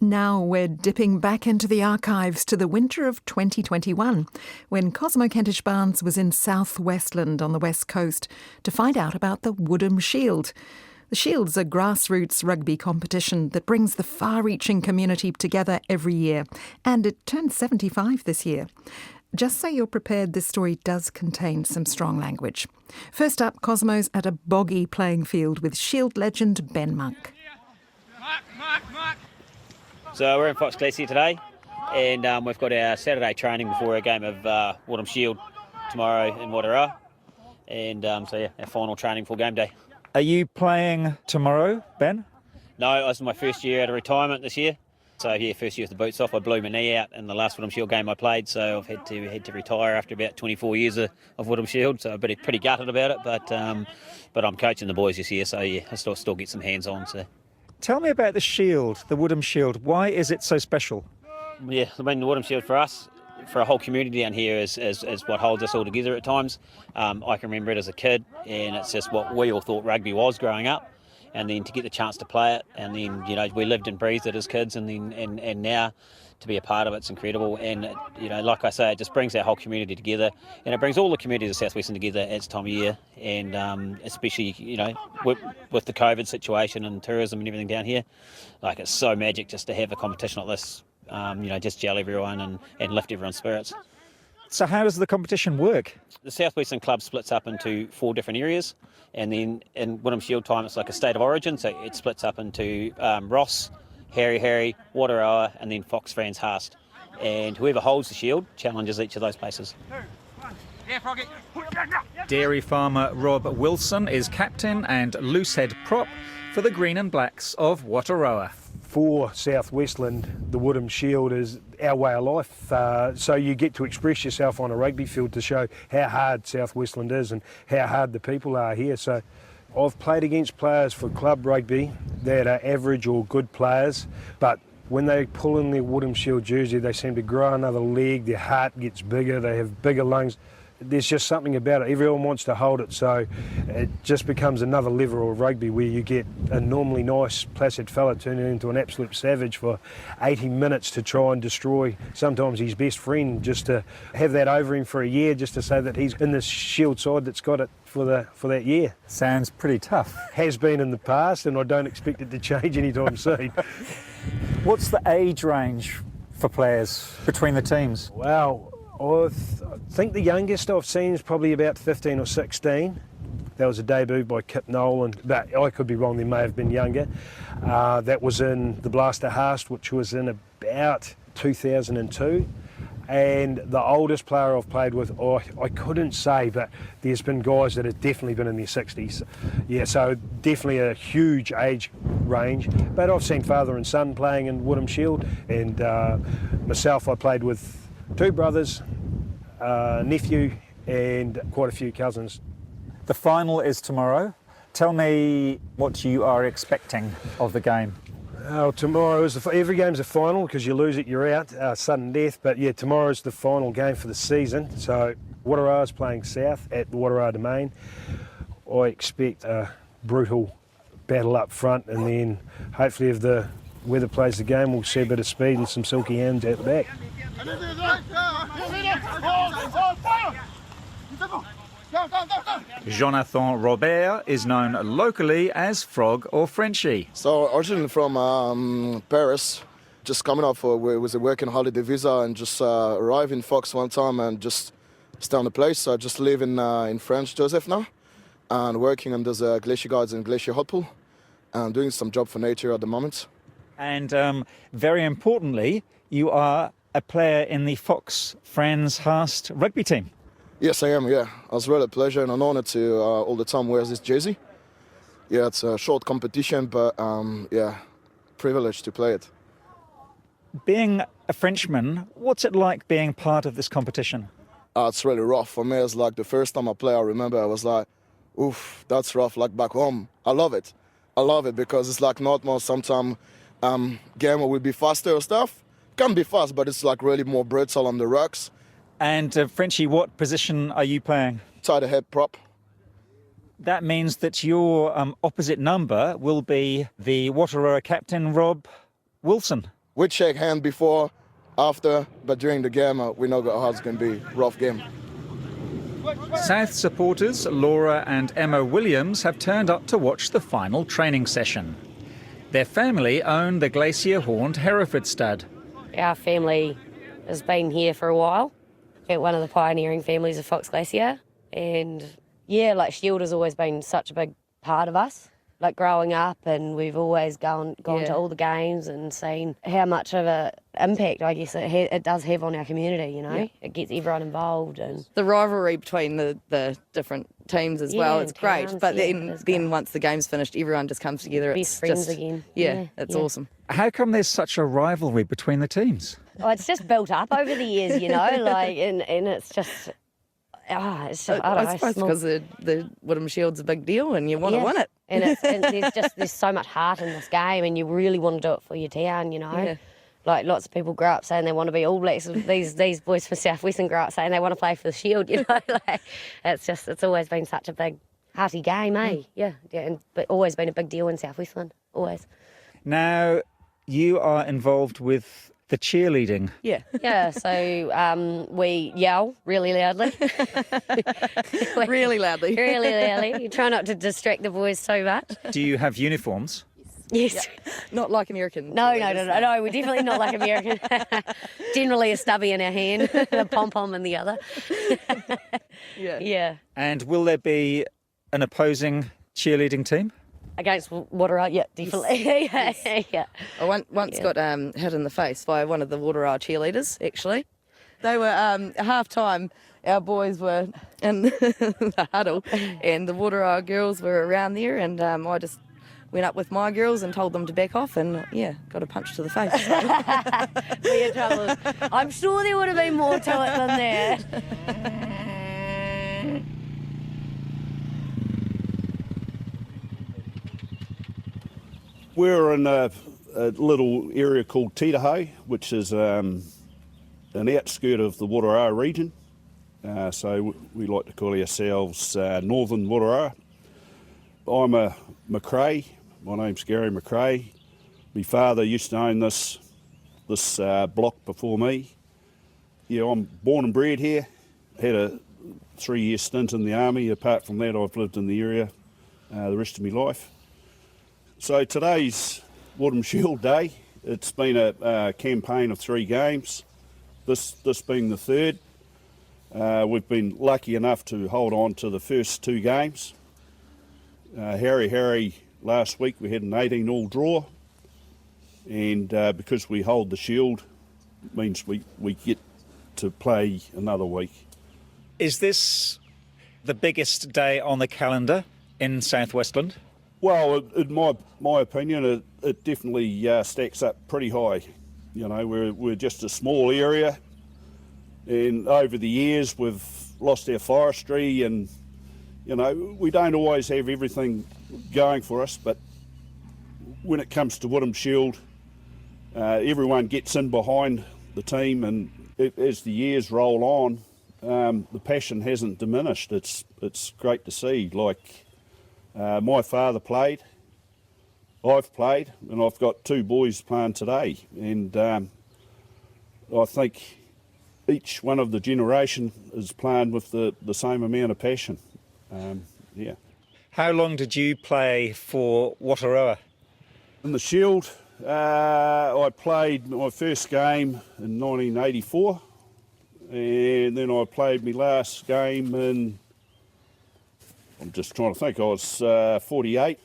Now we're dipping back into the archives to the winter of 2021, when Cosmo Kentish Barnes was in South Westland on the west coast to find out about the Woodham Shield. The Shield's a grassroots rugby competition that brings the far-reaching community together every year, and it turns 75 this year. Just so you're prepared, this story does contain some strong language. First up, Cosmo's at a boggy playing field with Shield legend Ben Monk. Mark. So we're in Fox Glacier today, and we've got our Saturday training before our game of Woodham Shield tomorrow in Wataroa. And our final training for game day. Are you playing tomorrow, Ben? No, this is my first year out of retirement this year. So first year with the boots off. I blew my knee out in the last Woodham Shield game I played, so I've had to retire after about 24 years of Woodham Shield. So I'm pretty gutted about it, but I'm coaching the boys this year, so I still get some hands on. So. Tell me about the Shield, the Woodham Shield. Why is it so special? Yeah, I mean, the Woodham Shield for us, for a whole community down here, is what holds us all together at times. I can remember it as a kid, and it's just what we all thought rugby was growing up. And then to get the chance to play it, and then, we lived and breathed it as kids, and now to be a part of it's incredible. And, like I say, it just brings our whole community together, and it brings all the communities of South Westland together at this time of year. And especially, with the COVID situation and tourism and everything down here, like it's so magic just to have a competition like this, just gel everyone and lift everyone's spirits. So how does the competition work? The South Westland Club splits up into 4 different areas, and then in Woodham Shield time it's like a state of origin, so it splits up into Ross, Harry, Wataroa, and then Fox, Franz, Haast. And whoever holds the shield challenges each of those places. Dairy farmer Rob Wilson is captain and loosehead prop for the Green and Blacks of Wataroa. For South Westland, the Woodham Shield is our way of life. So you get to express yourself on a rugby field to show how hard South Westland is and how hard the people are here. So I've played against players for club rugby that are average or good players, but when they pull in their Woodham Shield jersey, they seem to grow another leg, their heart gets bigger, they have bigger lungs. There's just something about it. Everyone wants to hold it, so it just becomes another level of rugby where you get a normally nice, placid fella turning into an absolute savage for 80 minutes to try and destroy sometimes his best friend, just to have that over him for a year, just to say that he's in this Shield side that's got it for that year. Sounds pretty tough. Has been in the past, and I don't expect it to change anytime soon. What's the age range for players between the teams? Well, I think the youngest I've seen is probably about 15 or 16. That was a debut by Kip Nolan, but I could be wrong, they may have been younger. That was in the Blaster Haast, which was in about 2002. And the oldest player I've played with, I couldn't say, but there's been guys that have definitely been in their 60s. Yeah, so definitely a huge age range. But I've seen father and son playing in Woodham Shield, and myself, I played with 2 brothers, nephew, and quite a few cousins. The final is tomorrow. Tell me what you are expecting of the game. Tomorrow is every game's a final, because you lose it, you're out, sudden death. But yeah, tomorrow's the final game for the season. So Wataroa's playing South at the Wataroa Domain. I expect a brutal battle up front, and then hopefully if the weather plays the game, we'll see a bit of speed and some silky hands at the back. Jonathan Robert is known locally as Frog or Frenchie. So originally from Paris, just coming up it was a working holiday visa, and just arrived in Fox one time and just stay on the place. So I just live in French Joseph now, and working on those glacier guides and glacier hot pool, and doing some job for nature at the moment. And very importantly, you are a player in the Fox Franz Haast rugby team. Yes, I am, yeah. It was really a pleasure and an honor to all the time wear this jersey. Yeah, it's a short competition, but privilege to play it. Being a Frenchman, what's it like being part of this competition? It's really rough. For me, it's like the first time I play, I remember I was like, oof, that's rough, like back home. I love it because it's like not more sometimes game will be faster or stuff. Can be fast, but it's like really more brutal on the rocks. And Frenchie, what position are you playing? Tight head prop. That means that your opposite number will be the Wataroa captain, Rob Wilson. we'd shake hand before, after, but during the game, we know how it's going to be. Rough game. South supporters Laura and Emma Williams have turned up to watch the final training session. Their family own the glacier-horned Hereford stud. Our family has been here for a while. We're one of the pioneering families of Fox Glacier. And yeah, like Shield has always been such a big part of us. Like growing up, and we've always gone to all the games and seen how much of an impact, I guess, it does have on our community, you know. Yeah. It gets everyone involved. And the rivalry between the different teams as well, it's great. But then once the game's finished, everyone just comes together. Best friends again. It's awesome. How come there's such a rivalry between the teams? Oh, it's just built up over the years, you know, like, and it's just... it's just, I suppose because the Woodham Shield's a big deal and you want to win it. And there's so much heart in this game, and you really want to do it for your town, you know. Yeah. Like lots of people grow up saying they want to be All Blacks. These boys from South Westland grow up saying they want to play for the Shield, you know. Like it's always been such a big hearty game, eh? Yeah, but always been a big deal in South Westland, always. Now you are involved with the cheerleading. Yeah. Yeah, so we yell really loudly. Really loudly. Really loudly. You try not to distract the boys too much. Do you have uniforms? Yes. Yeah. Not like American. No, we're definitely not like American. Generally a stubby in our hand, a pom-pom in the other. Yeah. And will there be an opposing cheerleading team? Against Woodham, yeah, definitely. Yes. Yeah. I once got hit in the face by one of the Woodham cheerleaders, actually. They were, at half-time, our boys were in the huddle and the Woodham girls were around there, and I just went up with my girls and told them to back off, and, got a punch to the face. We're in trouble. I'm sure there would have been more to it than that. We're in a little area called Titaho, which is an outskirt of the Woodham region. So we like to call ourselves Northern Woodham. I'm a McRae. My name's Gary McRae. My father used to own this block before me. Yeah, I'm born and bred here. Had a 3-year stint in the army. Apart from that, I've lived in the area the rest of my life. So today's Woodham Shield Day. It's been a campaign of 3 games, this being the 3rd. We've been lucky enough to hold on to the first 2 games. Harry, last week we had an 18-all draw, and because we hold the Shield, it means we get to play another week. Is this the biggest day on the calendar in South Westland? Well, in my opinion, it definitely stacks up pretty high. You know, we're just a small area, and over the years we've lost our forestry, and you know, we don't always have everything going for us. But when it comes to Woodham Shield, everyone gets in behind the team, and as the years roll on, the passion hasn't diminished. It's great to see. Like. My father played, I've played, and I've got 2 boys playing today. And I think each one of the generation is playing with the same amount of passion. How long did you play for Wataroa? In the Shield, I played my first game in 1984, and then I played my last game in... I'm just trying to think, I was 48.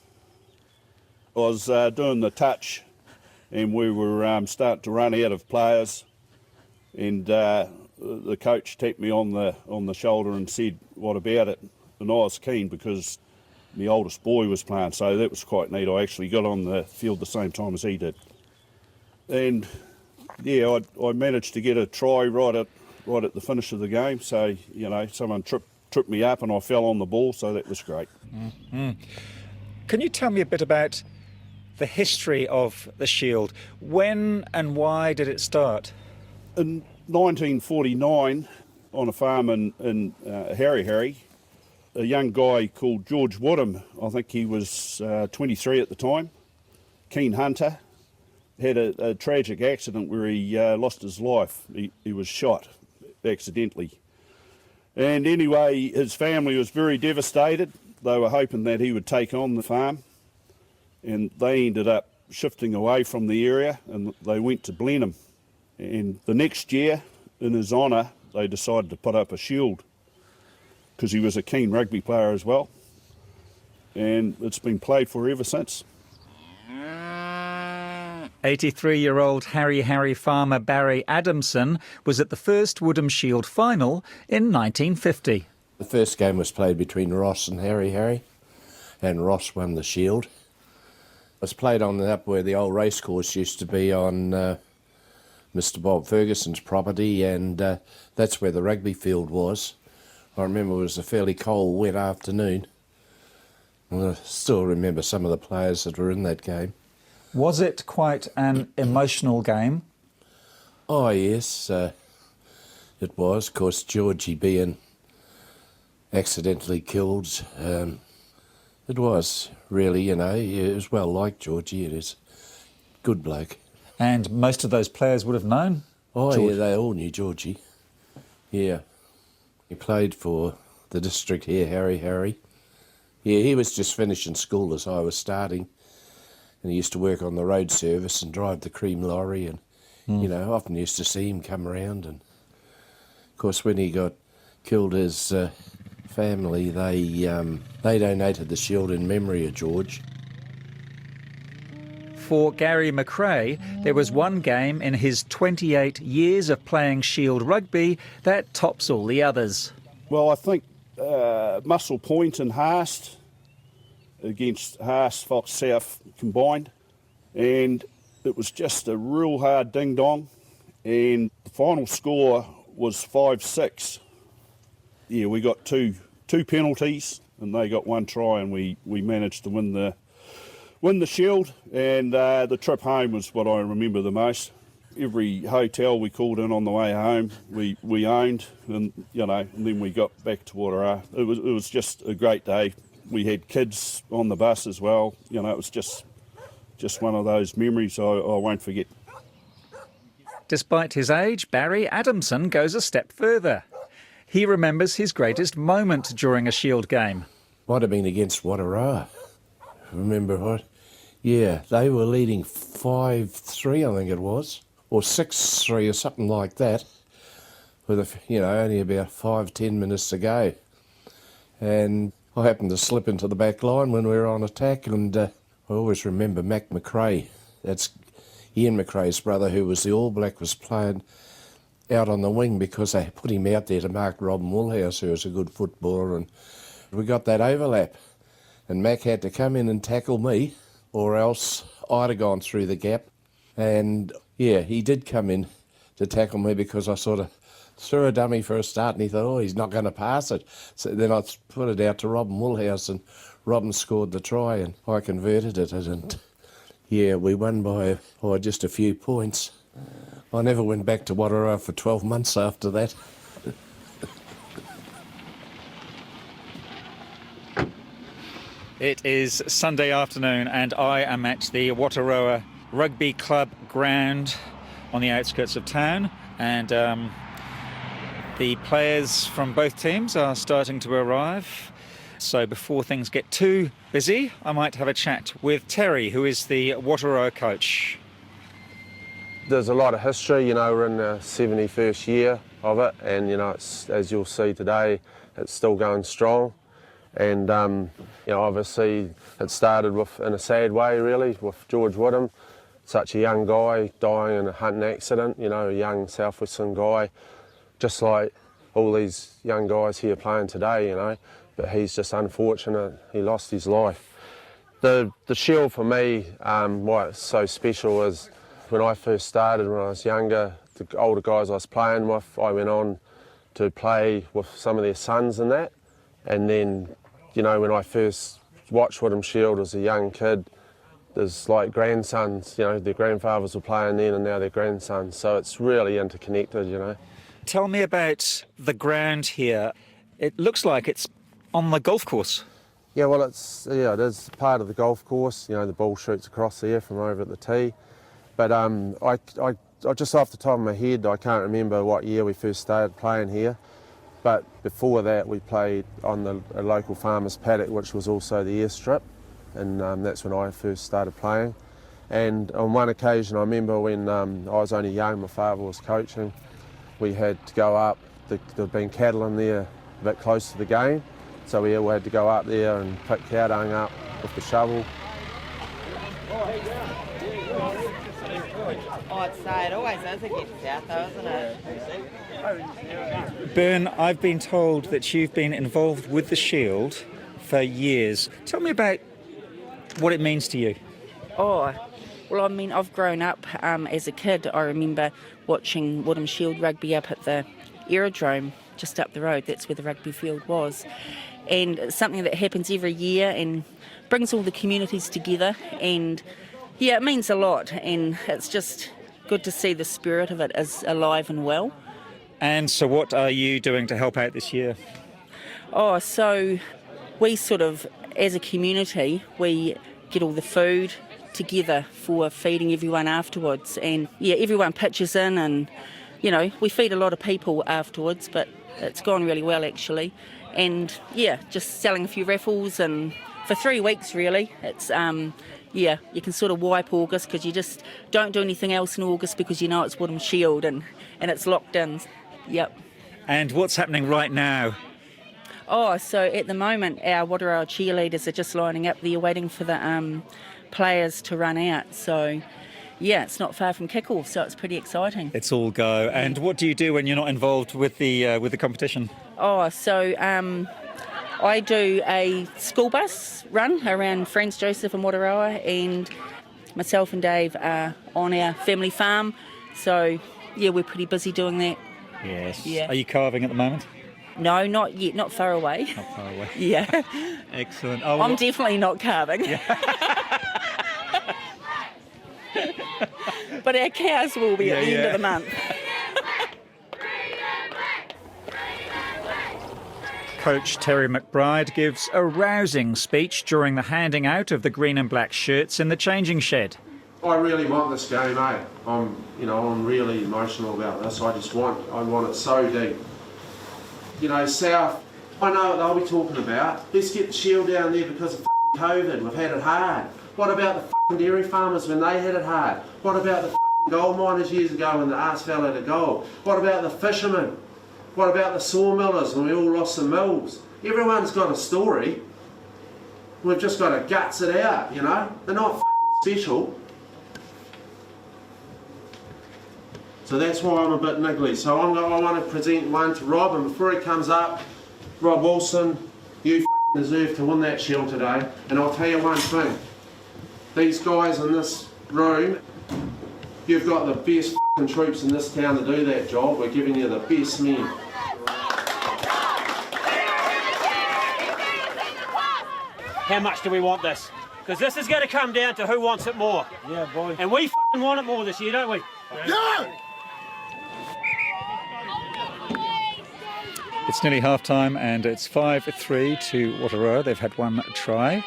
I was doing the touch, and we were starting to run out of players, and the coach tapped me on the shoulder and said, "What about it?" And I was keen because my oldest boy was playing, so that was quite neat. I actually got on the field the same time as he did. And yeah, I managed to get a try right at the finish of the game, so you know, someone tripped me up and I fell on the ball, so that was great. Mm-hmm. Can you tell me a bit about the history of the Shield? When and why did it start? In 1949, on a farm in Harry, a young guy called George Woodham, I think he was 23 at the time, keen hunter, had a tragic accident where he lost his life. He was shot accidentally. And anyway, his family was very devastated. They were hoping that he would take on the farm, and they ended up shifting away from the area, and they went to Blenheim. And the next year, in his honour, they decided to put up a shield, because he was a keen rugby player as well. And it's been played for ever since. 83-year-old Harry farmer Barry Adamson was at the first Woodham Shield final in 1950. The first game was played between Ross and Harry, and Ross won the shield. It was played on up where the old racecourse used to be on Mr Bob Ferguson's property, and that's where the rugby field was. I remember it was a fairly cold, wet afternoon. And I still remember some of the players that were in that game. Was it quite an emotional game? Oh yes, it was. Of course, Georgie being accidentally killed. It was really, it was well liked, Georgie. It is good bloke. And most of those players would have known Oh George. yeah, they all knew Georgie. Yeah, he played for the district here, Harry. Yeah, he was just finishing school as I was starting. And he used to work on the road service and drive the cream lorry, and often used to see him come around. And of course, when he got killed, his family they donated the shield in memory of George. For Gary McRae, there was one game in his 28 years of playing Shield rugby that tops all the others. Well, I think Muscle Point and Haast against Haast, Fox South combined, and it was just a real hard ding-dong, and the final score was 5-6. Yeah, we got two penalties, and they got one try, and we managed to win the shield, and the trip home was what I remember the most. Every hotel we called in on the way home, we owned, and and then we got back to Waterah. It was just a great day. We had kids on the bus as well. It was just one of those memories I won't forget. Despite his age, Barry Adamson goes a step further. He remembers his greatest moment during a Shield game. Might have been against Waterah. Remember what? Yeah, they were leading 5-3, I think it was, or 6-3 or something like that, with only about 5-10 minutes to go. And I happened to slip into the back line when we were on attack, and I always remember Mac McRae. That's Ian McRae's brother, who was the All Black, was playing out on the wing because they put him out there to mark Robin Woolhouse, who was a good footballer, and we got that overlap. And Mac had to come in and tackle me, or else I'd have gone through the gap. And yeah, he did come in to tackle me because I sort of threw a dummy for a start, and he thought, he's not going to pass it. So then I put it out to Robin Woolhouse, and Robin scored the try, and I converted it. And yeah, we won by just a few points. I never went back to Waterah for 12 months after that. It is Sunday afternoon, and I am at the Wateroa Rugby Club ground on the outskirts of town, and the players from both teams are starting to arrive. So before things get too busy, I might have a chat with Terry, who is the Wateroa coach. There's a lot of history, we're in the 71st year of it, and it's, as you'll see today, it's still going strong. And obviously it started in a sad way, really, with George Woodham, such a young guy dying in a hunting accident, a young South Westland guy, just like all these young guys here playing today, but he's just unfortunate, he lost his life. The Shield for me, why it's so special is when I first started, when I was younger, the older guys I was playing with, I went on to play with some of their sons and that, and then when I first watched Woodham Shield as a young kid, there's like grandsons, their grandfathers were playing then and now they're grandsons, so it's really interconnected, Tell me about the ground here. It looks like it's on the golf course. Yeah, well, it is part of the golf course. The ball shoots across there from over at the tee. But I just off the top of my head, I can't remember what year we first started playing here. But before that, we played on a local farmer's paddock, which was also the airstrip, and that's when I first started playing. And on one occasion, I remember when I was only young, my father was coaching, we had to go up, there'd been cattle in there a bit close to the game, so we had to go up there and pick cow dung up with the shovel. I'd say it always is against South though, isn't it? Bern, I've been told that you've been involved with the Shield for years. Tell me about what it means to you. Oh, well, I mean, I've grown up as a kid. I remember watching Woodham Shield rugby up at the aerodrome just up the road. That's where the rugby field was. And it's something that happens every year and brings all the communities together. And yeah, it means a lot. And it's just good to see the spirit of it is alive and well. And so what are you doing to help out this year? Oh, so we sort of, as a community, we get all the food together for feeding everyone afterwards. And yeah, everyone pitches in and, you know, we feed a lot of people afterwards, but it's gone really well actually. And yeah, just selling a few raffles and for 3 weeks really. It's, yeah, you can sort of wipe August because you just don't do anything else in August because you know it's Woodham Shield and it's locked in. Yep. And what's happening right now? Oh, so at the moment our Woodham cheerleaders are just lining up. They're waiting for the players to run out. So yeah, it's not far from kick-off, so it's pretty exciting. It's all go. And what do you do when you're not involved with the competition? Oh, so I do a school bus run around Franz Joseph and Wataroa, and myself and Dave are on our family farm. So yeah, we're pretty busy doing that. Yes. Yeah. Are you carving at the moment? No, not yet. Not far away. Not far away. Yeah. Excellent. Oh, I'm definitely not carving. Yeah. But our cows will be at the end of the month. Coach Terry McBride gives a rousing speech during the handing out of the green and black shirts in the changing shed. I really want this game, eh? I'm really emotional about this. I want it so deep. You know, South, I know what they'll be talking about. Let's get the Shield down there because of COVID. We've had it hard. What about the dairy farmers when they had it hard? What about the gold miners years ago when the arse fell out of gold? What about the fishermen? What about the sawmillers when we all lost the mills? Everyone's got a story. We've just got to guts it out, you know? They're not special. So that's why I'm a bit niggly. So I want to present one to Rob, and before he comes up, Rob Wilson, you deserve to win that Shield today. And I'll tell you one thing. These guys in this room, you've got the best troops in this town to do that job. We're giving you the best men. How much do we want this? Because this is going to come down to who wants it more. Yeah, boy. And we want it more this year, don't we? Yeah! It's nearly half-time and it's 5-3 to Wataroa. They've had one try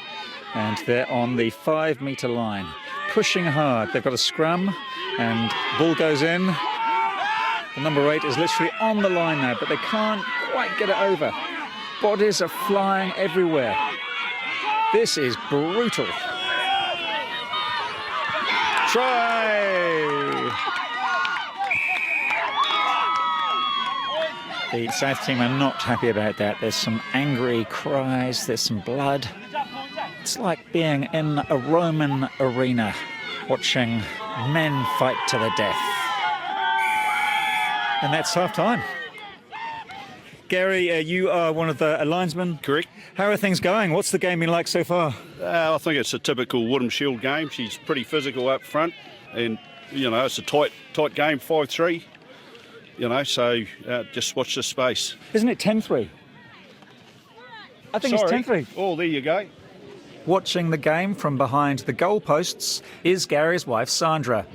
and they're on the 5-metre line, pushing hard. They've got a scrum and ball goes in. The number 8 is literally on the line now, but they can't quite get it over. Bodies are flying everywhere. This is brutal. Try! The South team are not happy about that. There's some angry cries, there's some blood. It's like being in a Roman arena watching men fight to the death. And that's half-time. Gary, you are one of the linesmen. Correct. How are things going? What's the game been like so far? I think it's a typical Woodham Shield game. She's pretty physical up front, and you know it's a tight game, 5-3. You know, so just watch this space. Isn't it 10-3? I think it's 10-3. Oh, there you go. Watching the game from behind the goalposts is Gary's wife, Sandra.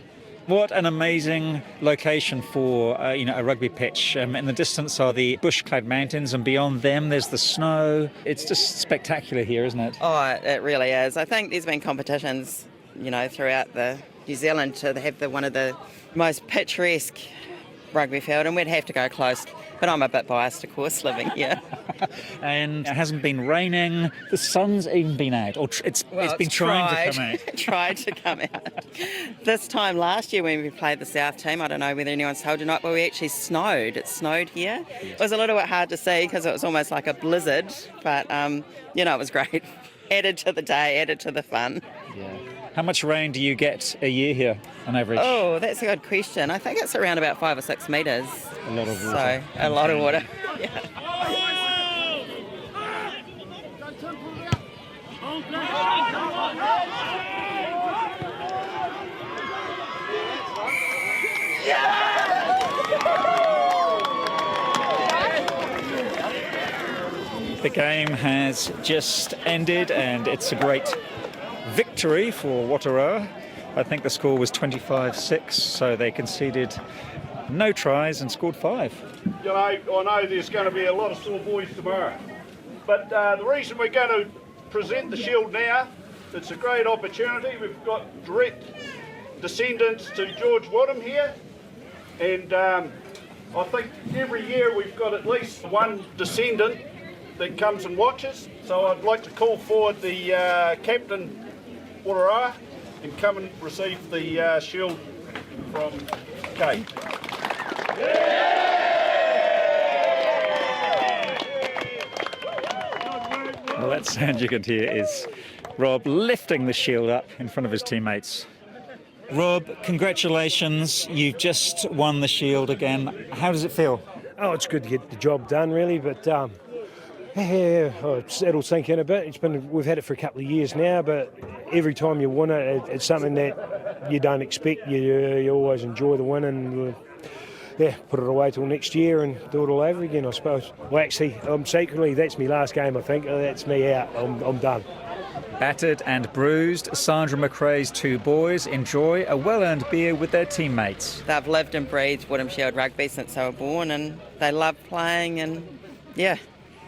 What an amazing location for a rugby pitch. In the distance are the bush-clad mountains, and beyond them there's the snow. It's just spectacular here, isn't it? Oh, it really is. I think there's been competitions, you know, throughout the New Zealand to have one of the most picturesque rugby field, and we'd have to go close. But I'm a bit biased, of course, living here. And it hasn't been raining. The sun's even been out, or it's been trying to come out. Tried to come out. This time last year when we played the South team, I don't know whether anyone's told you or not, but we actually snowed. It snowed here. It was a little bit hard to see because it was almost like a blizzard, but it was great. Added to the day, added to the fun. Yeah. How much rain do you get a year here on average? Oh, that's a good question. I think it's around about 5 or 6 metres. A lot of water. So, a lot of water. Yeah. The game has just ended and it's a great victory for Wataroa. I think the score was 25-6, so they conceded no tries and scored 5. I know there's going to be a lot of sore boys tomorrow, but the reason we're going to present the shield now, it's a great opportunity. We've got direct descendants to George Woodham here, and I think every year we've got at least one descendant that comes and watches. So I'd like to call forward the captain Wataroa and come and receive the shield from Kate. Well, that sound you can hear is Rob lifting the shield up in front of his teammates. Rob, congratulations. You've just won the shield again. How does it feel? Oh, it's good to get the job done, really, but it'll sink in a bit. We've had it for a couple of years now, but every time you win it, it's something that you don't expect. You always enjoy the win and put it away till next year and do it all over again, I suppose. Well, actually, secretly, that's my last game, I think. That's me out. I'm done. Battered and bruised, Sandra McRae's 2 boys enjoy a well-earned beer with their teammates. They've lived and breathed Woodham Shield rugby since they were born, and they love playing, and yeah.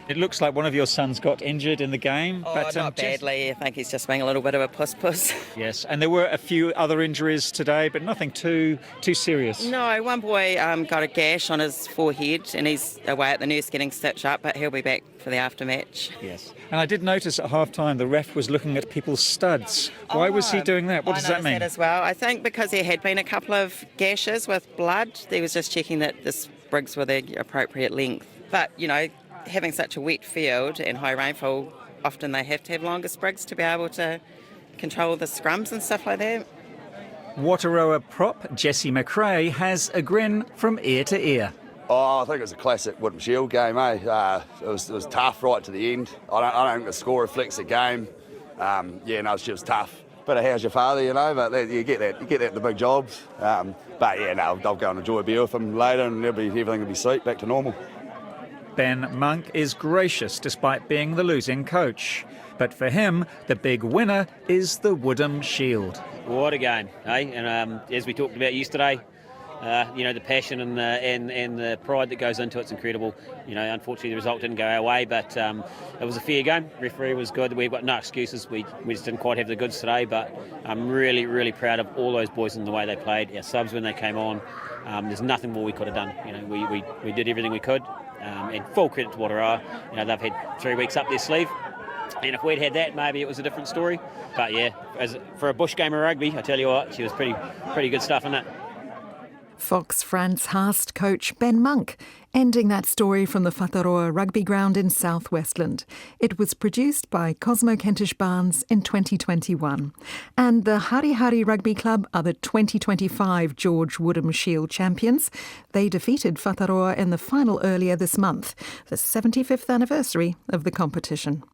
It looks like one of your sons got injured in the game. Oh, but, not badly. I think he's just being a little bit of a puss-puss. Yes, and there were a few other injuries today, but nothing too serious. No, one boy got a gash on his forehead, and he's away at the nurse getting stitched up, but he'll be back for the aftermatch. Yes, and I did notice at half-time the ref was looking at people's studs. Why was he doing that? What does that mean? I noticed that as well. I think because there had been a couple of gashes with blood, he was just checking that the sprigs were the appropriate length. But, having such a wet field and high rainfall, often they have to have longer sprigs to be able to control the scrums and stuff like that. Wataroa prop Jessie McRae has a grin from ear to ear. Oh, I think it was a classic Woodham Shield game, eh? It was tough right to the end. I don't think the score reflects the game. She was tough. But how's your father, but you get that in the big jobs. I'll go and enjoy a beer with him later and everything will be sweet, back to normal. Ben Monk is gracious despite being the losing coach. But for him, the big winner is the Woodham Shield. What a game, eh? And as we talked about yesterday, the passion and the pride that goes into it's incredible. Unfortunately the result didn't go our way, but it was a fair game. Referee was good. We've got no excuses. We just didn't quite have the goods today, but I'm really, really proud of all those boys and the way they played. Our subs when they came on, there's nothing more we could have done. We did everything we could. And full credit to Wataroa. They've had 3 weeks up their sleeve. And if we'd had that, maybe it was a different story. But yeah, for a bush game of rugby, I tell you what, she was pretty good stuff in it. Fox France Haast coach Ben Monk, ending that story from the Whataroa rugby ground in South Westland. It was produced by Cosmo Kentish Barnes in 2021. And the Hari Hari Rugby Club are the 2025 George Woodham Shield champions. They defeated Whataroa in the final earlier this month, the 75th anniversary of the competition.